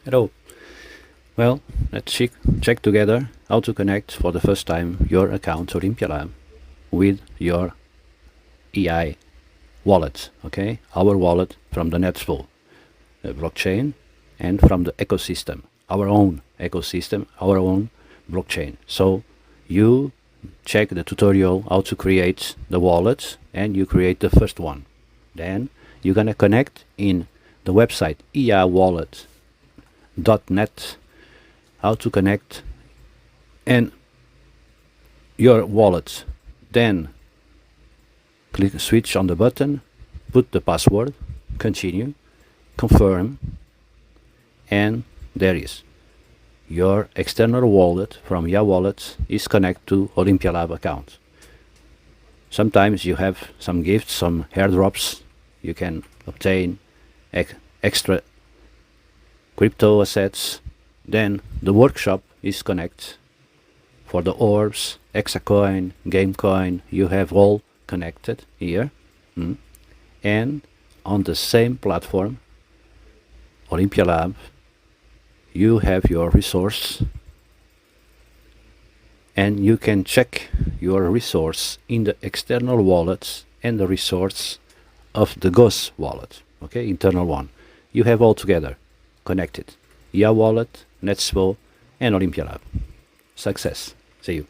Hello. Well, let's check together how to connect for the first time your account to Olympia Lab with your EI wallet, okay? Our wallet from the Netspool blockchain and from the ecosystem, our own ecosystem, our own blockchain. So you check the tutorial how to create the wallet and you create the first one. Then you're gonna connect in the website eiwallet.net how to connect and your wallet. Then click switch on the button, put the password, continue, confirm, and there is your external wallet from your wallet is connected to Olympia Lab account. Sometimes you have some gifts, some airdrops. You can obtain extra crypto assets. Then the workshop is connected for the orbs, Exacoin, Gamecoin. You have all connected here. And on the same platform, Olympia Lab, you have your resource and you can check your resource in the external wallets and the resource of the Ghost wallet, okay, internal one. You have all together connected. IA wallet, Netspo, and Olympia Lab. Success. See you.